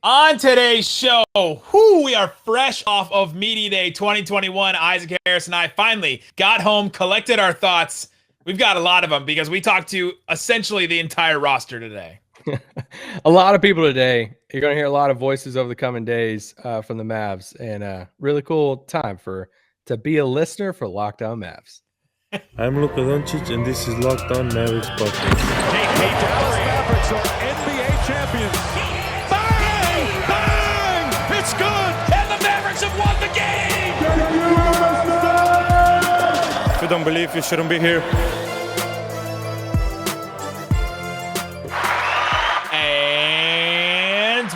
On today's show, we are fresh off of Media Day 2021. Isaac Harris and I finally got home, collected our thoughts. We've got a lot of them because we talked to essentially the entire roster today. A lot of people today. You're going to hear a lot of voices over the coming days from the Mavs, and really cool time to be a listener for Locked On Mavs. I'm Luka Doncic, and this is Locked On Mavericks podcast. Hey, Dallas Mavericks are NBA champions. Bang! Bang! It's good! And the Mavericks have won the game! If you don't believe, you shouldn't be here.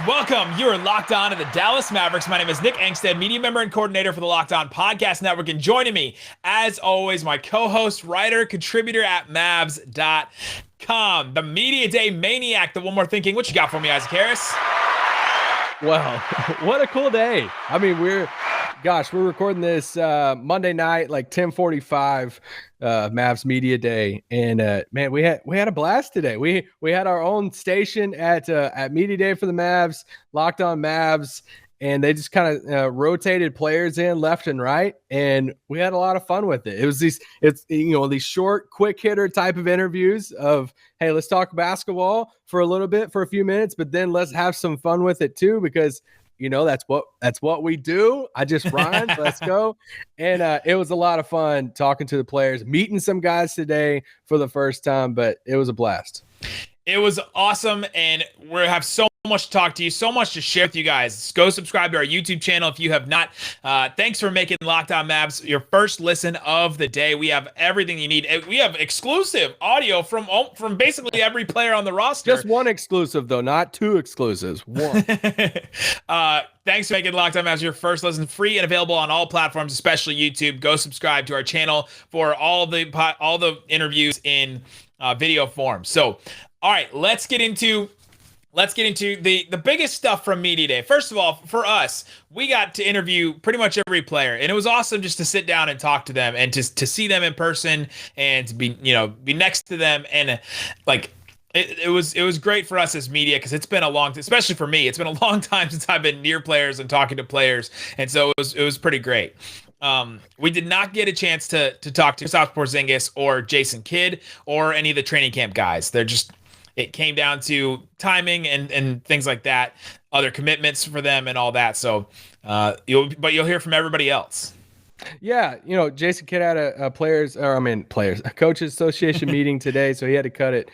Welcome. You're locked on to the Dallas Mavericks. My name is Nick Angstadt, media member and coordinator for the Locked On Podcast Network. And joining me, as always, my co-host, writer, contributor at Mavs.com, the Media Day maniac, the one more thinking. What you got for me, Isaac Harris? Well, what a cool day. I mean, we're recording this Monday night, like 10:45, Mavs Media Day, and man, we had a blast today. We had our own station at Media Day for the Mavs, Locked On Mavs, and they just kind of rotated players in left and right, and we had a lot of fun with it. It was these short, quick hitter type of interviews of, hey, let's talk basketball for a little bit, for a few minutes, but then let's have some fun with it too, because that's what we do. I just rhymed. Let's go. And it was a lot of fun talking to the players, meeting some guys today for the first time, but it was a blast. It was awesome, and we have so much to talk to you, so much to share with you guys. Go subscribe to our YouTube channel if you have not. Thanks for making Locked On Mavs your first listen of the day. We have everything you need. We have exclusive audio from basically every player on the roster. Just one exclusive, though, not two exclusives. One. Thanks for making Locked On Mavs your first listen, free and available on all platforms, especially YouTube. Go subscribe to our channel for all the interviews in video form. So, all right, let's get into the biggest stuff from Media Day. First of all, for us, we got to interview pretty much every player, and it was awesome just to sit down and talk to them and to see them in person and to be next to them, and like it was great for us as media, because it's been a long time, especially for me. It's been a long time since I've been near players and talking to players, and so it was pretty great. We did not get a chance to talk to Kristaps Porzingis or Jason Kidd or any of the training camp guys. It came down to timing and things like that, other commitments for them and all that. So, you'll hear from everybody else. Yeah, Jason Kidd had a coaches association meeting today, so he had to cut it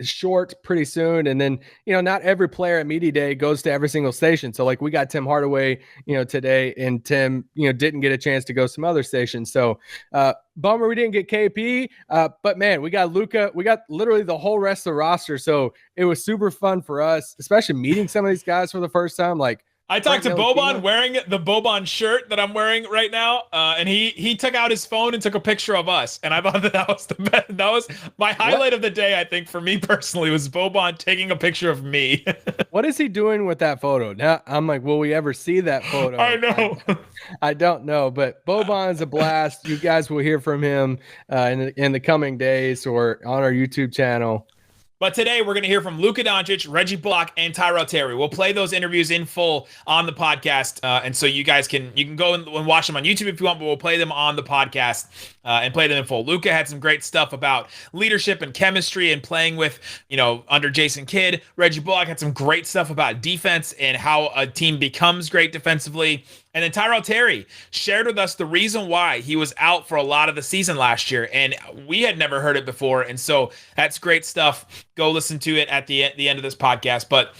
short pretty soon. And then, not every player at Media Day goes to every single station. So like we got Tim Hardaway, today, and Tim, didn't get a chance to go some other stations. So bummer we didn't get KP, but man, we got Luka, we got literally the whole rest of the roster. So it was super fun for us, especially meeting some of these guys for the first time. Like, I talked to Boban wearing the Boban shirt that I'm wearing right now, and he took out his phone and took a picture of us, and I thought that was the best. That was my highlight of the day, I think, for me personally, was Boban taking a picture of me. What is he doing with that photo? Now I'm like, will we ever see that photo? I know. I don't know, but Boban's a blast. You guys will hear from him in the coming days or on our YouTube channel. But today we're going to hear from Luka Doncic, Reggie Bullock, and Tyrell Terry. We'll play those interviews in full on the podcast, and so you guys can go and watch them on YouTube if you want, but we'll play them on the podcast and play them in full. Luka had some great stuff about leadership and chemistry and playing with, under Jason Kidd. Reggie Bullock had some great stuff about defense and how a team becomes great defensively. And then Tyrell Terry shared with us the reason why he was out for a lot of the season last year, and we had never heard it before. And so that's great stuff. Go listen to it at the end of this podcast. But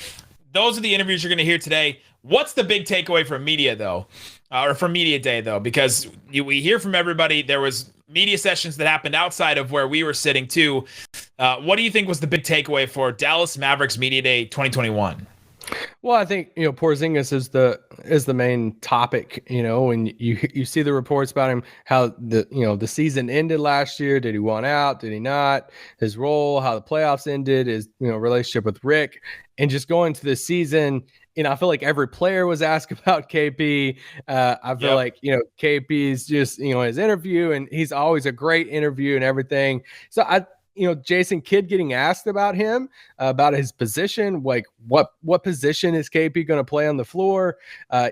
those are the interviews you're going to hear today. What's the big takeaway from media, though, or from Media Day, though? Because we hear from everybody. There was media sessions that happened outside of where we were sitting too. What do you think was the big takeaway for Dallas Mavericks Media Day 2021? Well, I think Porzingis is the main topic. When you see the reports about him, how the season ended last year. Did he want out? Did he not? His role, how the playoffs ended, his relationship with Rick, and just going to the season. I feel like every player was asked about KP. I feel like KP's just his interview, and he's always a great interview and everything. So Jason Kidd getting asked about him, about his position, like what position is KP going to play on the floor?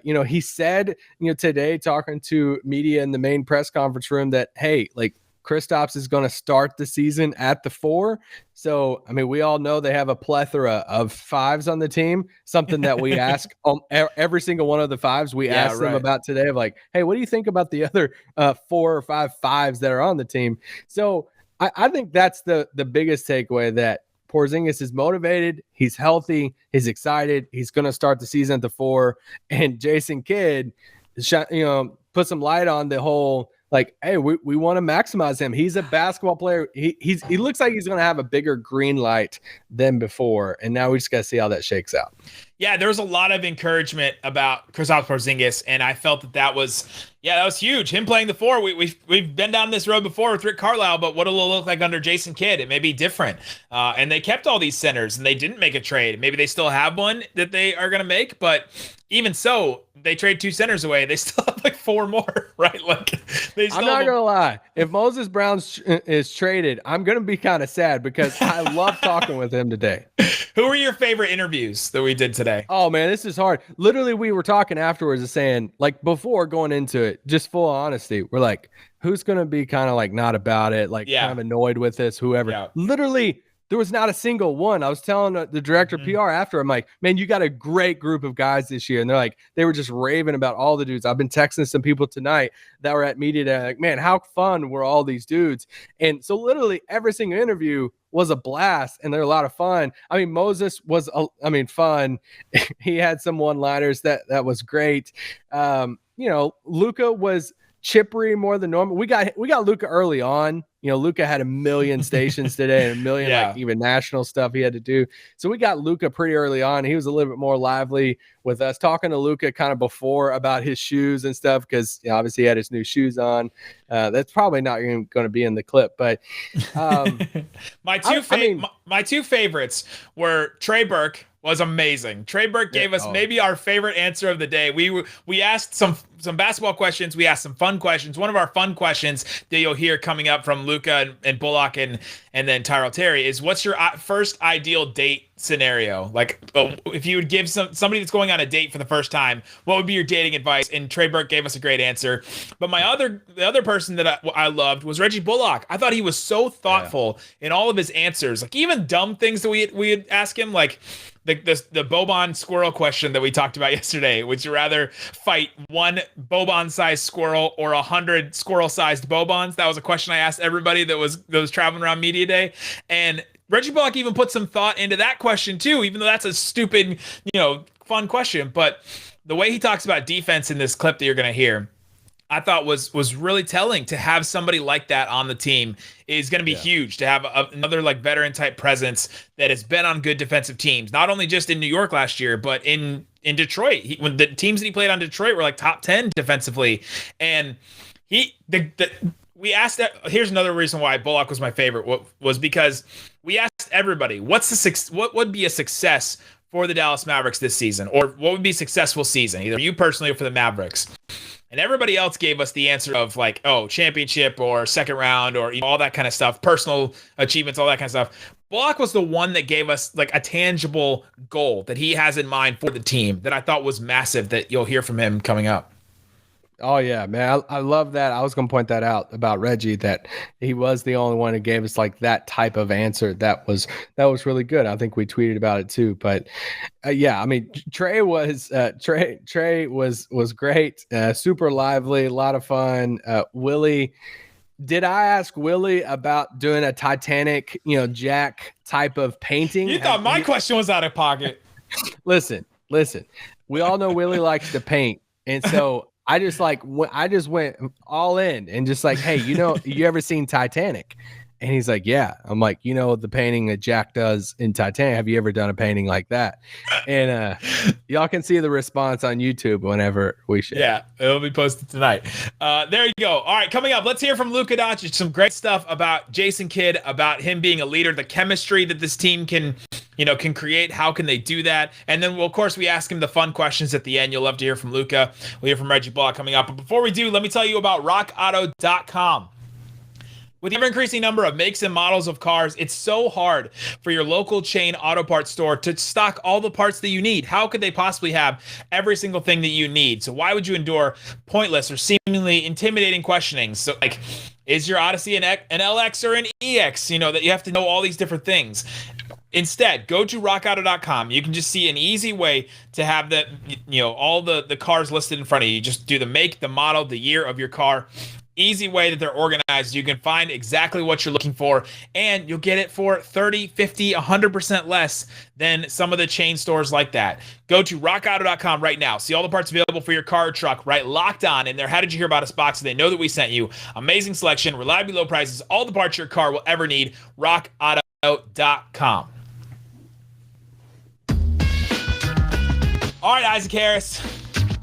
He said, today talking to media in the main press conference room that, hey, like Kristaps is going to start the season at the 4. So, I mean, we all know they have a plethora of 5s on the team, something that we ask every single one of the 5s we asked them about today of like, hey, what do you think about the other 4 or 5 5s that are on the team? So I think that's the biggest takeaway, that Porzingis is motivated, he's healthy, he's excited, he's going to start the season at the 4, and Jason Kidd, put some light on the whole, like, hey, we want to maximize him. He's a basketball player. He looks like he's going to have a bigger green light than before, and now we just got to see how that shakes out. Yeah, there was a lot of encouragement about Kristaps Porzingis, and I felt that was huge. Him playing the 4, we've been down this road before with Rick Carlisle, but what it'll look like under Jason Kidd, it may be different. And they kept all these centers, and they didn't make a trade. Maybe they still have one that they are going to make, but even so, they trade 2 centers away. They still have like 4 more, right? Like, I'm not going to lie. If Moses Brown is traded, I'm going to be kind of sad because I love talking with him today. Who were your favorite interviews that we did today? Oh, man, this is hard. Literally, we were talking afterwards and saying, like, before going into it, just full honesty, we're like, who's going to be kind of like not about it, like kind of annoyed with this, whoever. Yeah. Literally, there was not a single one. I was telling the director of PR after, I'm like, man, you got a great group of guys this year. And they're like, they were just raving about all the dudes. I've been texting some people tonight that were at media day, like, man, how fun were all these dudes? And so literally every single interview was a blast, and they're a lot of fun. I mean, Moses was, fun. He had some one-liners that was great. Luka was chippery more than normal. We got Luka early on. Luka had a million stations today and a million like even national stuff he had to do. So we got Luka pretty early on. He was a little bit more lively with us, talking to Luka kind of before about his shoes and stuff, because obviously he had his new shoes on. That's probably not even going to be in the clip, but my two favorites were Trey Burke. Was amazing. Trey Burke gave us maybe our favorite answer of the day. We asked some basketball questions. We asked some fun questions. One of our fun questions that you'll hear coming up from Luka and Bullock and then Tyrell Terry is, what's your first ideal date scenario? Like, if you would give somebody that's going on a date for the first time, what would be your dating advice? And Trey Burke gave us a great answer. But the other person that I loved was Reggie Bullock. I thought he was so thoughtful in all of his answers. Like, even dumb things that we'd ask him, like the Boban squirrel question that we talked about yesterday. Would you rather fight one Boban-sized squirrel or 100 squirrel-sized Bobans? That was a question I asked everybody that was traveling around media day. And Reggie Bullock even put some thought into that question too, even though that's a stupid, fun question. But the way he talks about defense in this clip that you're going to hear, I thought was really telling. To have somebody like that on the team is going to be huge. To have another like veteran type presence that has been on good defensive teams, not only just in New York last year, but in Detroit. When the teams that he played on Detroit were like top 10 defensively, and we asked that. Here's another reason why Bullock was my favorite. Was because we asked everybody, what would be a success for the Dallas Mavericks this season, or what would be a successful season, either you personally or for the Mavericks. And everybody else gave us the answer of like, championship or second round or all that kind of stuff, personal achievements, all that kind of stuff. Bullock was the one that gave us like a tangible goal that he has in mind for the team that I thought was massive, that you'll hear from him coming up. Oh yeah, man. I love that. I was going to point that out about Reggie, that he was the only one who gave us like that type of answer. That was really good. I think we tweeted about it too, but Trey was great. Super lively, a lot of fun. Willie, did I ask Willie about doing a Titanic, Jack type of painting? You thought my question was out of pocket. Listen. We all know Willie likes to paint. And so I just went all in and just like, hey, you ever seen Titanic? And he's like, yeah. I'm like, the painting that Jack does in Titanic. Have you ever done a painting like that? And y'all can see the response on YouTube whenever we share. Yeah, it'll be posted tonight. There you go. All right, coming up, let's hear from Luka Doncic. Some great stuff about Jason Kidd, about him being a leader, the chemistry that this team can create. How can they do that? And then, of course, we ask him the fun questions at the end. You'll love to hear from Luka. We'll hear from Reggie Bullock coming up. But before we do, let me tell you about rockauto.com. With the ever-increasing number of makes and models of cars, it's so hard for your local chain auto parts store to stock all the parts that you need. How could they possibly have every single thing that you need? So why would you endure pointless or seemingly intimidating questioning? So, like, is your Odyssey an LX or an EX? You know, that you have to know all these different things. Instead, go to rockauto.com. You can just see an easy way to have all the cars listed in front of you. You just do the make, the model, the year of your car. Easy way that they're organized. You can find exactly what you're looking for, and you'll get it for 30, 50, 100% less than some of the chain stores like that. Go to rockauto.com right now. See all the parts available for your car or truck, right? Locked On in there. How did you hear about us box? So they know that we sent you. Amazing selection, reliably low prices, all the parts your car will ever need. rockauto.com. All right, Isaac Harris.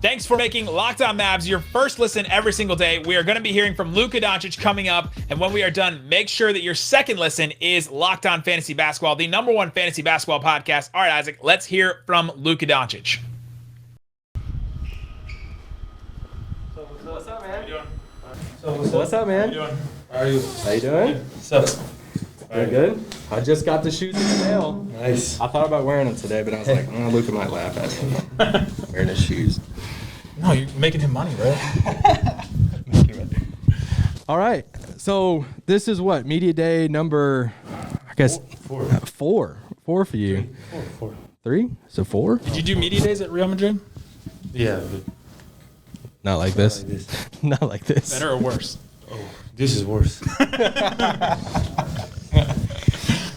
Thanks for making Locked On Mavs your first listen every single day. We are going to be hearing from Luka Doncic coming up. And when we are done, make sure that your second listen is Locked On Fantasy Basketball, the #1 fantasy basketball podcast. All right, Isaac, let's hear from Luka Doncic. What's up, man? How you doing? What's up, man? How you doing? How you doing? What's up? Very good. I just got the shoes in the mail. Nice. I thought about wearing them today, but I was like, Luka might laugh at me wearing his shoes. No, you're making him money, bro. All right. So this is what? Media day number, I guess, four. Four for you. Four. 3? So 4? Did you do media days at Real Madrid? Yeah, but Not like this. like this. Not like this. Better or worse? Oh, this is worse.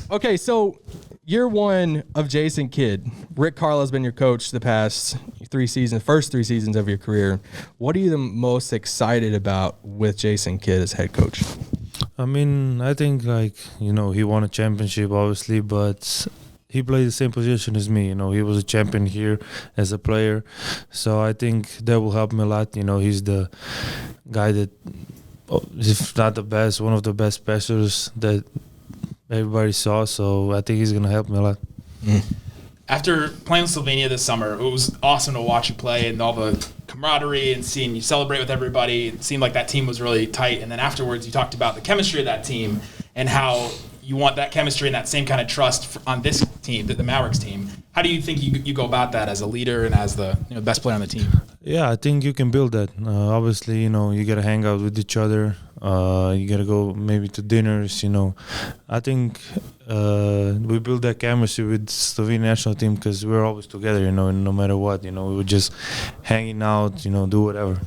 Okay, so year 1 of Jason Kidd. Rick Carlisle's been your coach the past first 3 seasons of your career. What are you the most excited about with Jason Kidd as head coach? I mean, I think he won a championship, obviously, but he played the same position as me. He was a champion here as a player, so I think that will help me a lot. He's the guy that, if not the best, one of the best passers that everybody saw, so I think he's going to help me a lot. After playing with Slovenia this summer, it was awesome to watch you play and all the camaraderie and seeing you celebrate with everybody. It seemed like that team was really tight. And then afterwards, you talked about the chemistry of that team and how you want that chemistry and that same kind of trust on this team, the Mavericks team. How do you think you go about that as a leader and as the best player on the team? Yeah, I think you can build that. Obviously, you got to hang out with each other. You got to go maybe to dinners, I think we build that chemistry with Slovenian national team because we're always together, and no matter what, we were just hanging out, do whatever.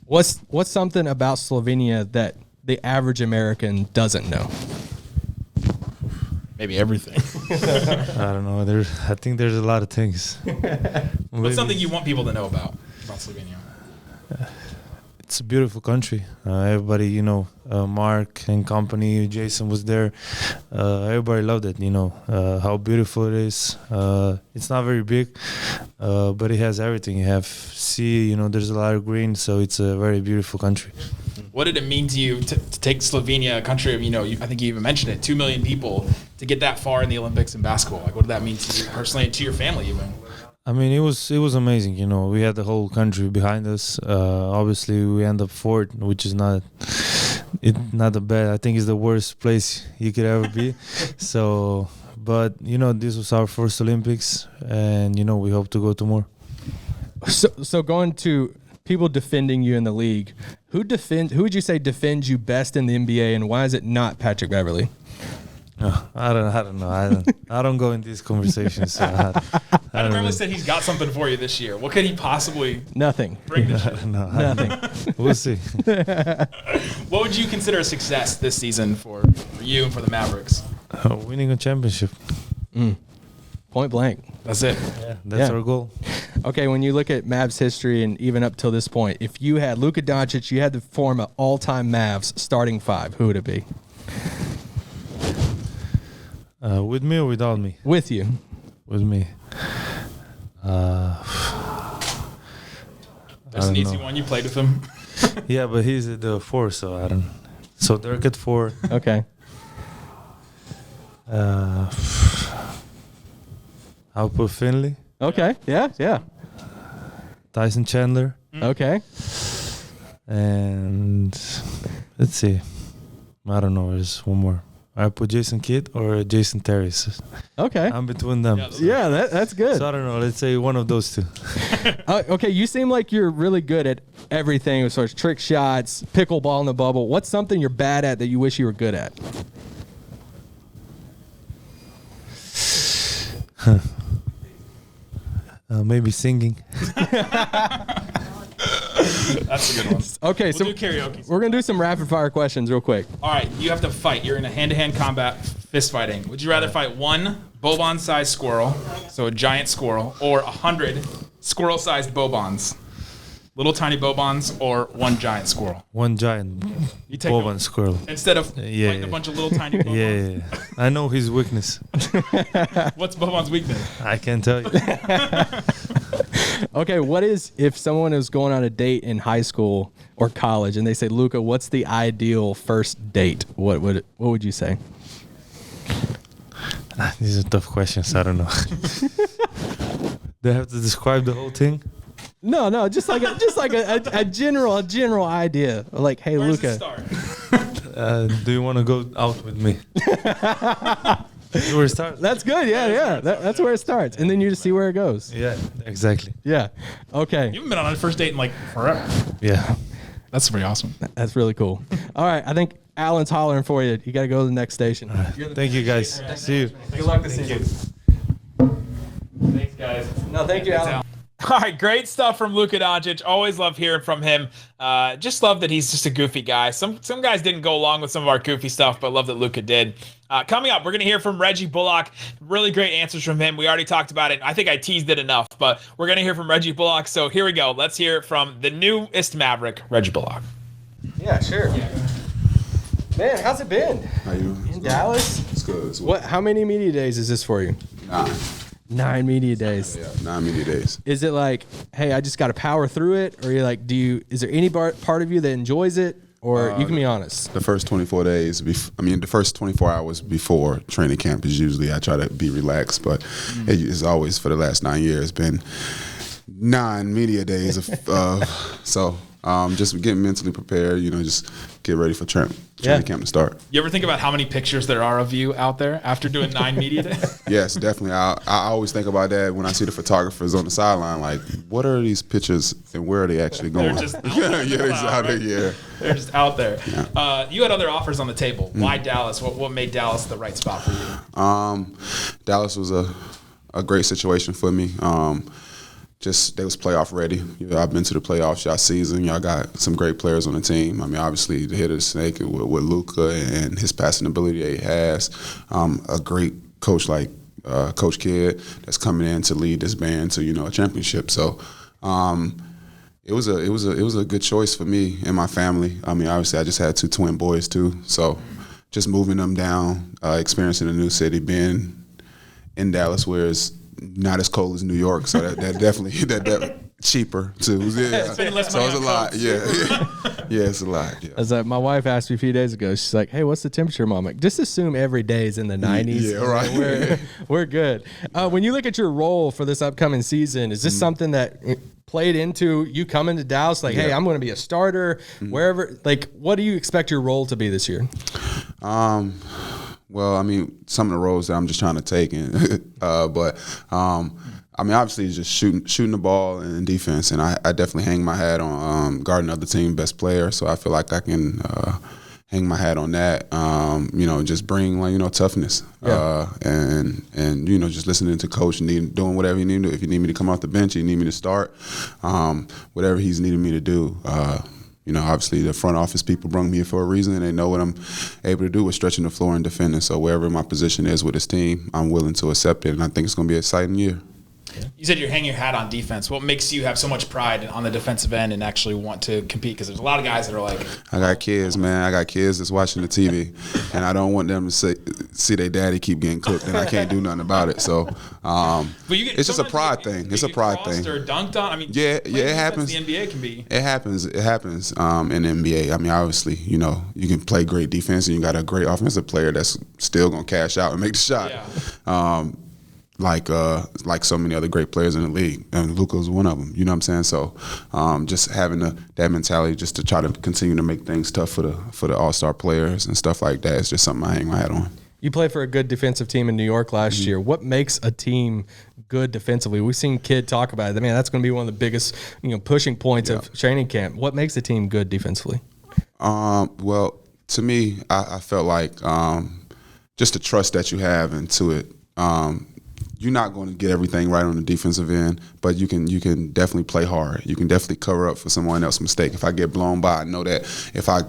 What's something about Slovenia that the average American doesn't know? Maybe everything. I don't know. I think there's a lot of things. What's something you want people to know about Slovenia? It's a beautiful country. Everybody, Mark and company, Jason was there. Everybody loved it, how beautiful it is. It's not very big, but it has everything. You have sea, there's a lot of green, so it's a very beautiful country. What did it mean to you to take Slovenia, a country of, I think you even mentioned it, 2 million people, to get that far in the Olympics in basketball? Like, what did that mean to you personally and to your family even? I mean, it was amazing. We had the whole country behind us. Obviously, we end up fourth, which is not the bad. I think it's the worst place you could ever be. So, but this was our first Olympics, and we hope to go to more. So going to people defending you in the league, who would you say defends you best in the NBA, and why is it not Patrick Beverley? I don't know. I don't go in these conversations. So Adam Beverley said he's got something for you this year. What could he possibly Nothing. bring this year? Nothing. We'll see. What would you consider a success this season for you and for the Mavericks? Winning a championship. Point blank. That's it. Yeah, that's our goal. Okay, when you look at Mavs history and even up till this point, if you had Luka Doncic, you had to form an all-time Mavs starting 5, who would it be? With me or without me? With you. With me. There's an easy one. You played with him. Yeah, but he's at the 4, so I don't. So Dirk at 4. Okay. I'll put Finley. Okay. Yeah. Tyson Chandler. Okay. And let's see. I don't know. There's one more. I put Jason Kidd or Jason Terry. Okay. I'm between them. Yeah, that's good. So I don't know. Let's say one of those two. Okay, you seem like you're really good at everything as far as trick shots, pickleball in the bubble. What's something you're bad at that you wish you were good at? Maybe singing. That's a good one. Okay, We'll do karaoke. we're going to do some rapid fire questions real quick. All right, you have to fight. You're in a hand-to-hand combat, fist fighting. Would you rather fight one Bobon-sized squirrel, so a giant squirrel, or 100 squirrel-sized Bobons? Little tiny Bobons or one giant squirrel? One giant You take Boban squirrel. Instead of fighting a bunch of little tiny Bobons. Yeah. I know his weakness. What's Bobon's weakness? I can't tell you. Okay, what is, if someone is going on a date in high school or college and they say, Luka, what's the ideal first date? What would you say? These are tough questions. I don't know. Do I have to describe the whole thing? No, just like a general idea. Like, hey, Where's Luka. it start? Do you want to go out with me? That's where it starts. That's good. Yeah. That's where it starts. And then you just see where it goes. Yeah, exactly. Yeah. Okay. You haven't been on a first date in like forever. Yeah. That's pretty awesome. That's really cool. All right. I think Alan's hollering for you. You got to go to the next station. Thank you, guys. See you. Good luck this season. Thanks, guys. No, thank you, Alan. All right, great stuff from Luka Doncic. Always love hearing from him. Just love that he's just a goofy guy. Some guys didn't go along with some of our goofy stuff, but love that Luka did. Coming up, we're going to hear from Reggie Bullock. Really great answers from him. We already talked about it. I think I teased it enough, but we're going to hear from Reggie Bullock. So here we go. Let's hear from the newest Maverick, Reggie Bullock. Yeah, sure. Man, how's it been? How you doing? In Dallas? It's good. It's What? How many media days is this for you? 9. 9 media days. Yeah, 9 media days. Is it like, hey, I just got to power through it, or you're like, is there any part of you that enjoys it, or you can be honest? The first 24 days, the first 24 hours before training camp is usually I try to be relaxed, but it's always for the last 9 years been 9 media days so just getting mentally prepared, just get ready for training camp to start. You ever think about how many pictures there are of you out there after doing 9 media days? Yes, definitely. I always think about that when I see the photographers on the sideline. Like, what are these pictures and where are they actually going? They're just out there. Yeah. They're just out there. Yeah. You had other offers on the table. Why Dallas? What made Dallas the right spot for you? Dallas was a great situation for me. They was playoff ready. I've been to the playoffs y'all season. Y'all got some great players on the team. Obviously the head of the snake with Luka and his passing ability that he has. A great coach like Coach Kidd that's coming in to lead this band to a championship. So it was a good choice for me and my family. Obviously I just had 2 twin boys too. So just moving them down, experiencing a new city, being in Dallas where it's not as cold as New York, so that definitely cheaper too. Yeah. Spending less So money it's a on lot. coats. Yeah, it's a lot. Yeah. As my wife asked me a few days ago, she's like, "Hey, what's the temperature, Mom?" I'm like, just assume every day is in the 90s. Yeah, right. We're good. When you look at your role for this upcoming season, is this something that played into you coming to Dallas? Like, hey, I'm going to be a starter wherever. Like, what do you expect your role to be this year? Well, some of the roles that I'm just trying to take, but obviously it's just shooting the ball and defense, and I definitely hang my hat on guarding other team best player. So I feel like I can hang my hat on that. Just bring toughness, and just listening to coach and doing whatever he need to do. If you need me to come off the bench, you need me to start, whatever he's needing me to do. Obviously the front office people brought me here for a reason, and they know what I'm able to do with stretching the floor and defending. So wherever my position is with this team, I'm willing to accept it, and I think it's going to be an exciting year. You said you're hanging your hat on defense. What makes you have so much pride on the defensive end and actually want to compete? Because there's a lot of guys that are like, I got kids, man. I got kids that's watching the TV, and I don't want them to see their daddy keep getting cooked, and I can't do nothing about it. So it's just a pride thing. It's a pride thing. Or dunked on. It happens. The NBA can be. It happens. It happens in the NBA. obviously, you can play great defense, and you got a great offensive player that's still gonna cash out and make the shot. Yeah. like so many other great players in the league, and Luka was one of them. You know what I'm saying? So just having that mentality just to try to continue to make things tough for the All-Star players and stuff like that is just something I hang my hat on. You played for a good defensive team in New York last year. What makes a team good defensively? We've seen Kidd talk about it. Man, that's going to be one of the biggest pushing points of training camp. What makes a team good defensively? Well, to me, I felt like just the trust that you have into it. You're not going to get everything right on the defensive end, but you can definitely play hard. You can definitely cover up for someone else's mistake. If I get blown by, I know that if I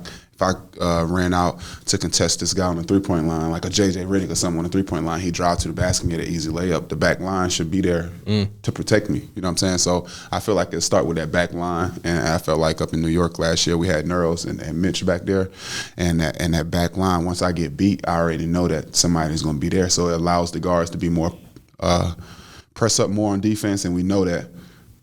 ran out to contest this guy on the three-point line, like a J.J. Redick or someone on the three-point line, he drive to the basket and get an easy layup. The back line should be there to protect me. You know what I'm saying? So I feel like it start with that back line, and I felt like up in New York last year we had Neuros and Mitch back there, and that back line, once I get beat, I already know that somebody's going to be there. So it allows the guards to be more press up more on defense, and we know that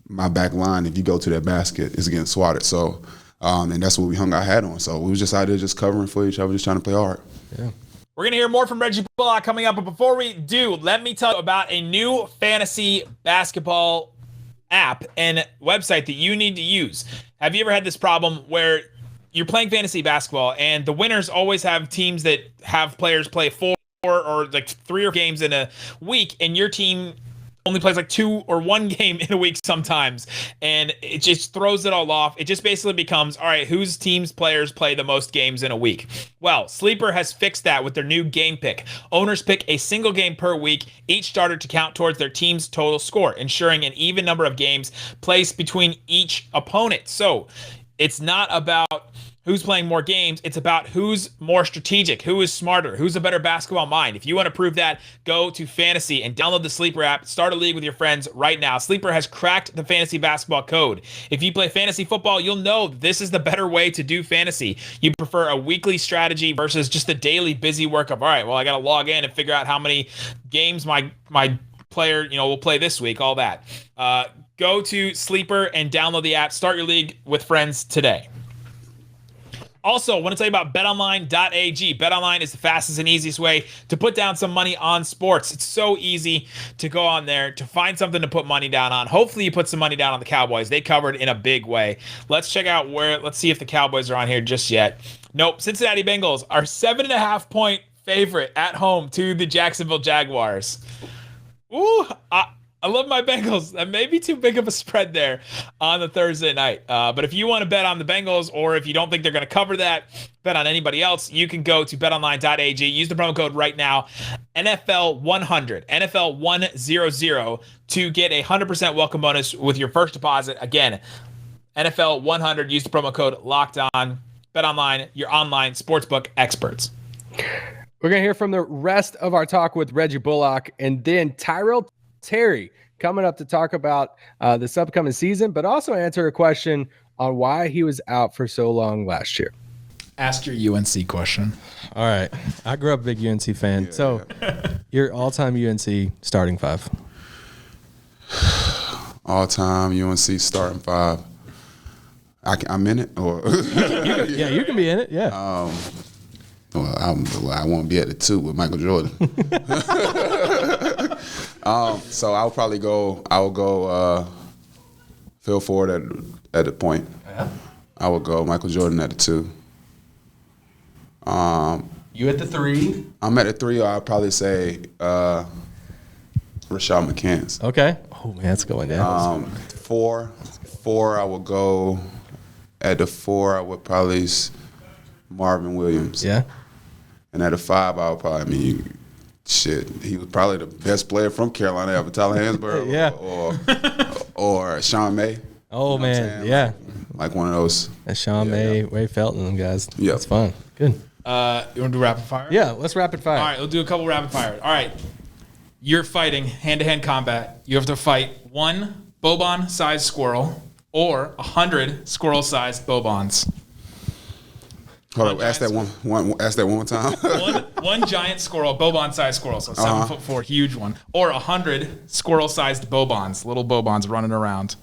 my back line, if you go to that basket, is getting swatted. So and that's what we hung our hat on. So we was just out there just covering for each other, just trying to play hard. Yeah. We're going to hear more from Reggie Bullock coming up. But before we do, let me tell you about a new fantasy basketball app and website that you need to use. Have you ever had this problem where you're playing fantasy basketball and the winners always have teams that have players play 4 or like 3 games in a week, and your team only plays like 2 or 1 game in a week sometimes, and it just throws it all off. It just basically becomes, all right, whose team's players play the most games in a week? Well, Sleeper has fixed that with their new game pick. Owners pick a single game per week, each starter to count towards their team's total score, ensuring an even number of games placed between each opponent. So it's not about who's playing more games. It's about who's more strategic, who is smarter, who's a better basketball mind. If you want to prove that, go to Fantasy and download the Sleeper app. Start a league with your friends right now. Sleeper has cracked the fantasy basketball code. If you play fantasy football, you'll know this is the better way to do fantasy. You prefer a weekly strategy versus just the daily busy work of, all right, well, I got to log in and figure out how many games my player, will play this week, all that. Go to Sleeper and download the app. Start your league with friends today. Also, I want to tell you about betonline.ag. BetOnline is the fastest and easiest way to put down some money on sports. It's so easy to go on there to find something to put money down on. Hopefully you put some money down on the Cowboys. They covered in a big way. Let's check out let's see if the Cowboys are on here just yet. Nope. Cincinnati Bengals are 7.5 point favorite at home to the Jacksonville Jaguars. Ooh, I love my Bengals. That may be too big of a spread there on the Thursday night. But if you want to bet on the Bengals, or if you don't think they're going to cover that, bet on anybody else, you can go to betonline.ag. Use the promo code right now, NFL100, NFL100, to get a 100% welcome bonus with your first deposit. Again, NFL100. Use the promo code Locked On. BetOnline, your online sportsbook experts. We're going to hear from the rest of our talk with Reggie Bullock, and then Tyrell Terry coming up to talk about this upcoming season, but also answer a question on why he was out for so long last year. Ask your UNC question. All right. I grew up a big UNC fan. Your all-time UNC starting 5. All-time UNC starting 5. I'm in it? Or you can be in it, yeah. I won't be at the 2 with Michael Jordan. So I'll go Phil Ford at the point. Yeah. I would go Michael Jordan at the 2. You at the 3? I'm at the 3, or I'll probably say Rashad McCants. Okay. Oh, man, that's going down. 4, I would go at the 4. I would probably Marvin Williams. Yeah. And at the 5, I would probably, he was probably the best player from Carolina ever, Tyler Hansborough. Yeah. Or Sean May. Oh, man, yeah. Like one of those. That's Sean May, Ray Felton, them guys. Yeah. That's fun. Good. You want to do rapid fire? Yeah, let's rapid fire. All right, we'll do a couple rapid fire. All right. You're fighting hand-to-hand combat. You have to fight 1 Bobon-sized squirrel or 100 squirrel-sized Bobons. Hold on, ask that one more time. one giant squirrel, Bobon-sized squirrel, so 7'4", huge one, or 100 squirrel-sized Bobons, little Bobons running around.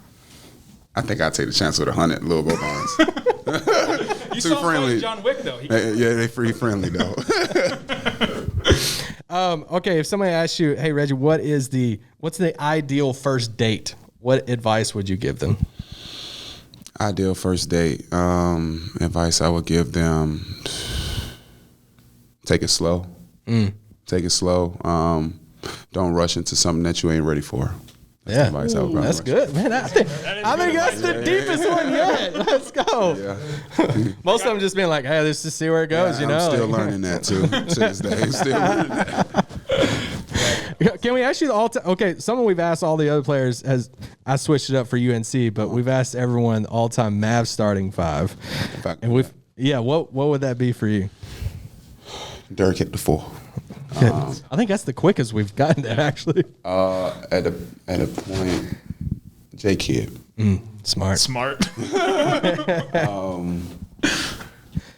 I think I'd take the chance with 100 little Bobons. You saw him fight John Wick, though. Yeah, they're free friendly, though. Okay, if somebody asks you, hey Reggie, what's the ideal first date? What advice would you give them? Ideal first date. Advice I would give them: take it slow. Take it slow. Don't rush into something that you ain't ready for. That's advice I would probably That's good, man. I think that's the deepest one yet. Let's go. Yeah. Most of them just being like, hey, let's just see where it goes. I'm still learning that too. To this day, I'm still learning that. Can we ask you the all-time? Okay, something we've asked all the other players I switched it up for UNC, but we've asked everyone all-time Mavs starting 5, and what would that be for you? Dirk hit the 4. I think that's the quickest we've gotten there, actually. At a point, J Kid. Smart.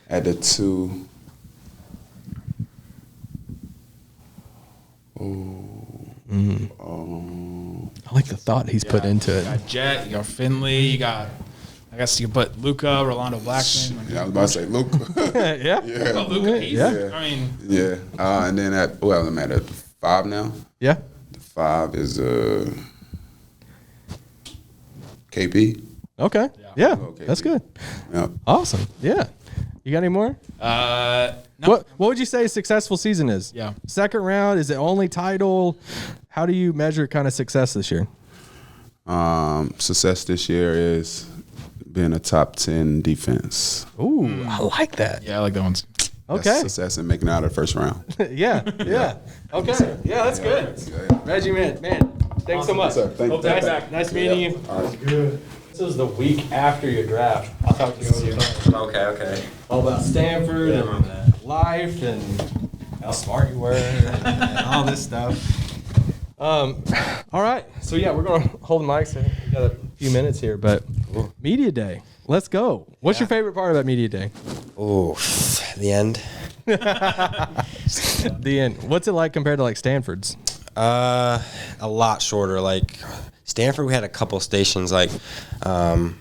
At the 2. I like the thought he's put into You it. got Jet, you got Finley, you got, I guess you put Luka, Rolando Blackman. Yeah, I was about to say Luka. Yeah. Oh, Luka, Yeah. I mean, Yeah. And then I'm at 5 now. Yeah. The 5 is KP. Okay. Yeah. Okay. That's good. Yep. Awesome. Yeah. You got any more? no. What would you say a successful season is? Yeah. Second round, is it only title? How do you measure kind of success this year? Success this year is being a top 10 defense. Ooh, I like that. Yeah, I like that one. Okay. That's success in making it out of the first round. Yeah. Okay. Yeah, that's good. Reggie, man, thanks so much. Sir, thank you. Nice meeting you. Good. This is the week after your draft. I'll talk to you Okay. all about Stanford and life and how smart you were and all this stuff. All right. So, yeah, we're going to hold the mics. We got a few minutes here, but Media Day. Let's go. What's your favorite part about Media Day? Oh, the end. The end. What's it like compared to like Stanford's? A lot shorter. Like Stanford, we had a couple stations, like probably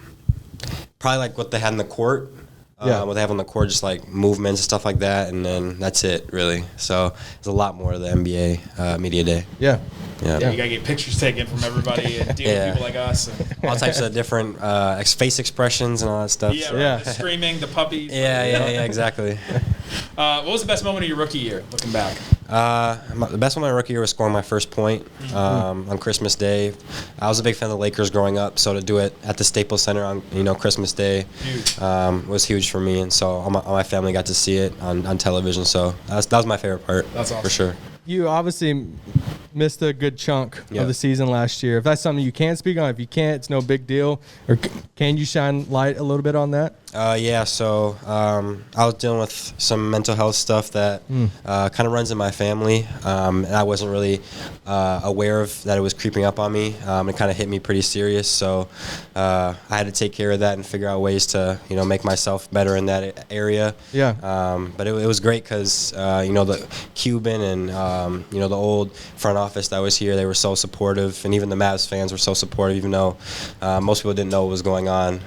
like what they had in the court. What they have on the court, just like movements and stuff like that, and then that's it, really. So there's a lot more to the NBA Media Day. Yeah. You gotta get pictures taken from everybody and deal with people like us. And, All types of different face expressions and all that stuff. yeah, so. right, the screaming, the puppies. Yeah, exactly. What was the best moment of your rookie year, looking back? The best one of my rookie year was scoring my first point on Christmas Day. I was a big fan of the Lakers growing up, so to do it at the Staples Center on Christmas Day was huge for me, and so all my family got to see it on television. So that was my favorite part. That's awesome. For sure. You obviously missed a good chunk of the season last year. If that's something you can speak on, if you can't, it's no big deal. Or can you shine light a little bit on that? So I was dealing with some mental health stuff that kind of runs in my family, and I wasn't really aware of that it was creeping up on me. It kind of hit me pretty serious, so I had to take care of that and figure out ways to make myself better in that area. Yeah. But it was great because the Cuban and the old front office that was here, they were so supportive, and even the Mavs fans were so supportive, even though most people didn't know what was going on.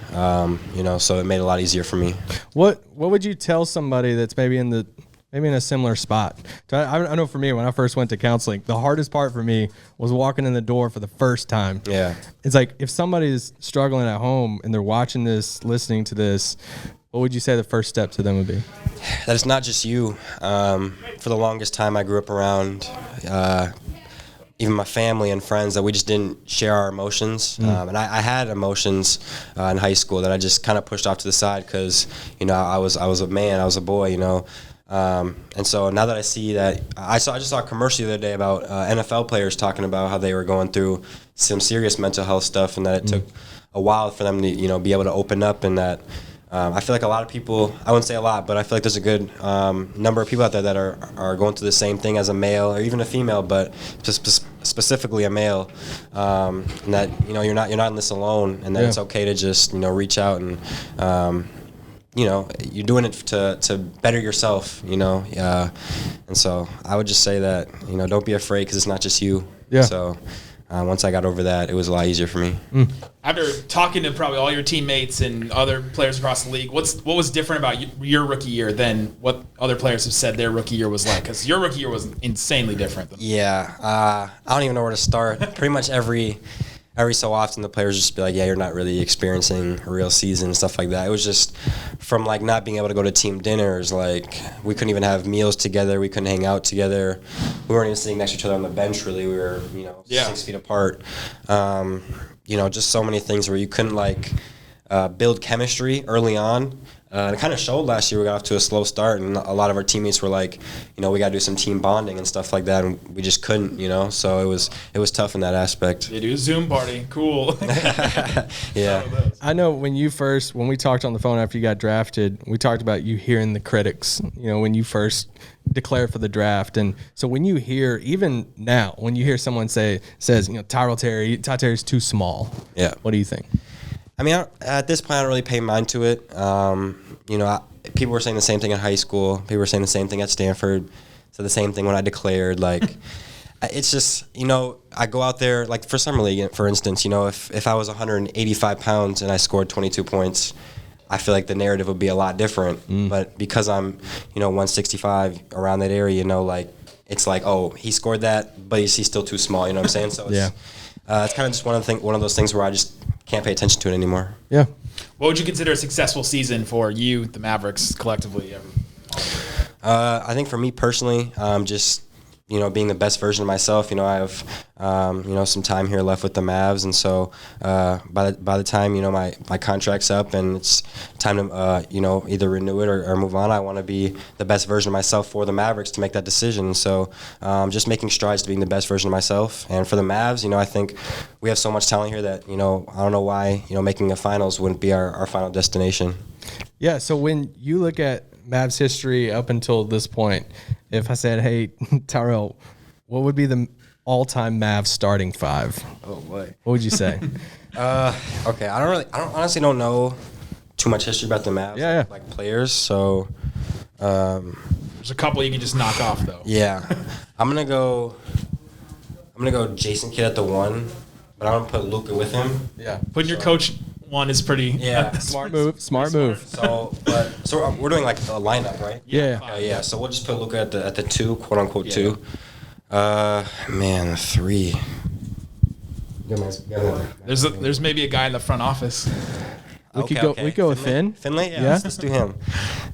So it made it a lot easier for me. What would you tell somebody that's maybe in a similar spot? I know for me, when I first went to counseling, the hardest part for me was walking in the door for the first time. Yeah. It's like if somebody's struggling at home and they're watching this, listening to this, what would you say the first step to them would be? That it's not just you. For the longest time, I grew up around even my family and friends that we just didn't share our emotions. And I had emotions in high school that I just kind of pushed off to the side because, I was a man, I was a boy, and so now that I see that, I just saw a commercial the other day about NFL players talking about how they were going through some serious mental health stuff, and that it took a while for them to, be able to open up, and that I feel like a lot of people, I wouldn't say a lot, but I feel like there's a good number of people out there that are going through the same thing as a male or even a female, but specifically a male, and that you're not in this alone, and that it's okay to just reach out and you're doing it to better yourself, and so I would just say that don't be afraid because it's not just you. Yeah. So once I got over that, it was a lot easier for me. After talking to probably all your teammates and other players across the league, what was different about your rookie year than what other players have said their rookie year was like? Because your rookie year was insanely different. I don't even know where to start. Pretty much every so often the players just be like, yeah, you're not really experiencing a real season and stuff like that. It was just from like not being able to go to team dinners, like we couldn't even have meals together, we couldn't hang out together, we weren't even sitting next to each other on the bench really, we were 6 feet apart. Just so many things where you couldn't like build chemistry early on. It kind of showed last year. We got off to a slow start, and a lot of our teammates were like, we got to do some team bonding and stuff like that, and we just couldn't, So it was tough in that aspect. They do a Zoom party. Cool. Yeah. I know when we talked on the phone after you got drafted, we talked about you hearing the critics, when you first declared for the draft. And so when you hear, even now, when you hear someone says, Tyrell Terry, Ty Terry's too small. Yeah. What do you think? I mean, at this point, I don't really pay mind to it. People were saying the same thing in high school. People were saying the same thing at Stanford. Said the same thing when I declared. Like, it's just, I go out there, like for summer league, for instance, if I was 185 pounds and I scored 22 points, I feel like the narrative would be a lot different. But because I'm, 165 around that area, it's like, oh, he scored that, but he's still too small. You know what I'm saying? So it's kind of just one of those things where I just can't pay attention to it anymore. Yeah. What would you consider a successful season for you, the Mavericks, collectively? I think for me personally, just being the best version of myself. I have some time here left with the Mavs, and so by the time my contract's up and it's time to either renew it or move on, I want to be the best version of myself for the Mavericks to make that decision. So just making strides to being the best version of myself. And for the Mavs, I think we have so much talent here that I don't know why making the finals wouldn't be our final destination. Yeah. So when you look at Mavs history up until this point, if I said, hey, Tyrell, what would be the all-time Mavs starting five? Oh boy. What would you say? Okay, I honestly don't know too much history about the Mavs, like players. So there's a couple you can just knock off though. Yeah, I'm gonna go Jason Kidd at the 1, but I'm gonna put Luka with him. Yeah, putting your coach 1 is pretty smart move. Smart move. So we're doing like a lineup, right? Yeah. So we'll just put Luka at the 2, quote unquote 2. The 3. There's maybe a guy in the front office. We could go with Finn. Finley? Yeah. Let's do him.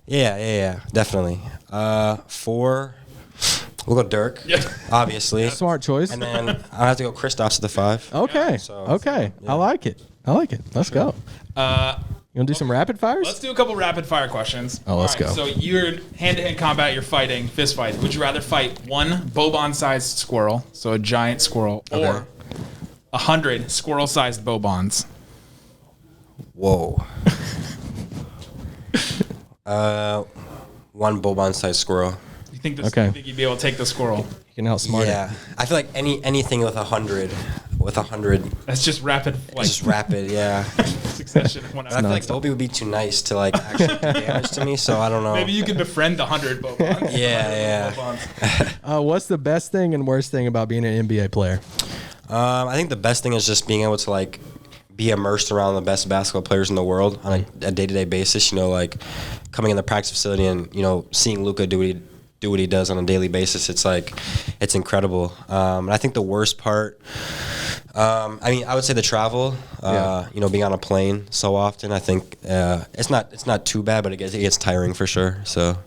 Yeah, definitely. 4, we'll go Dirk, obviously. Smart choice. And then I'll have to go Kristaps at the 5. Okay. Okay. Yeah. I like it. Let's go. You want to do some rapid fires? Let's do a couple rapid fire questions. Oh, let's go. So you're hand-to-hand combat, you're fighting, fist fight. Would you rather fight one Boban-sized squirrel, so a giant squirrel, or 100 squirrel-sized Bobans? Whoa. One Boban-sized squirrel. You think you think you'd be able to take the squirrel? You can outsmart it. I feel like anything with 100. That's just rapid. It's just rapid, yeah. Succession. But I feel like Bobby would be too nice to like actually do damage to me, so I don't know. Maybe you could befriend the 100 Bobans. Yeah. What's the best thing and worst thing about being an NBA player? I think the best thing is just being able to like be immersed around the best basketball players in the world on a day-to-day basis. Like coming in the practice facility and seeing Luka do what he does on a daily basis. It's like it's incredible. And I think the worst part. I would say the travel. Being on a plane so often. I think it's not too bad, but it gets tiring for sure. So,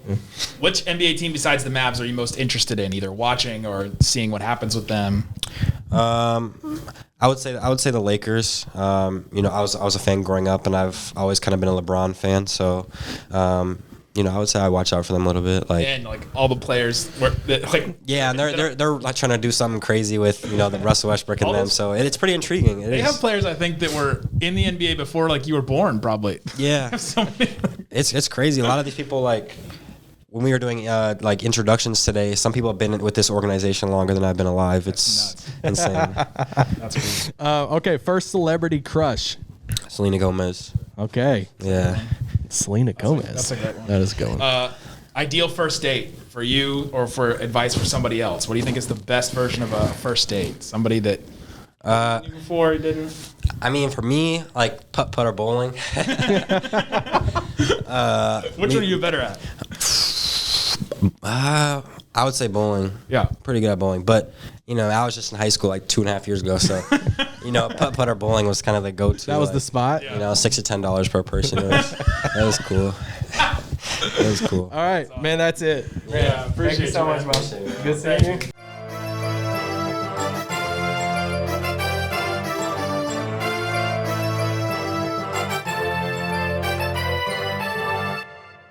which NBA team besides the Mavs are you most interested in, either watching or seeing what happens with them? I would say the Lakers. I was a fan growing up, and I've always kind of been a LeBron fan. So. I would say I watch out for them a little bit, and all the players and they're like trying to do something crazy with the Russell Westbrook and them, so it's pretty intriguing. They have players I think that were in the NBA before you were born, probably. Yeah, it's crazy. A lot of these people when we were doing introductions today, some people have been with this organization longer than I've been alive. It's insane. That's crazy. Okay, first celebrity crush. Selena Gomez. Okay. Yeah. Selena Gomez. That's a great one. That is a good one. Ideal first date for you or for advice for somebody else? What do you think is the best version of a first date? Somebody that Before he didn't. I mean, for me, like putt or bowling. Which one are you better at? I would say bowling. Yeah. Pretty good at bowling. But, I was just in high school like 2.5 years ago. So, putt or bowling was kind of the go-to. That was the spot. $6 to $10 per person. That was cool. That was cool. All right, man, that's it. Yeah, appreciate Thank you so much, man. Good seeing you.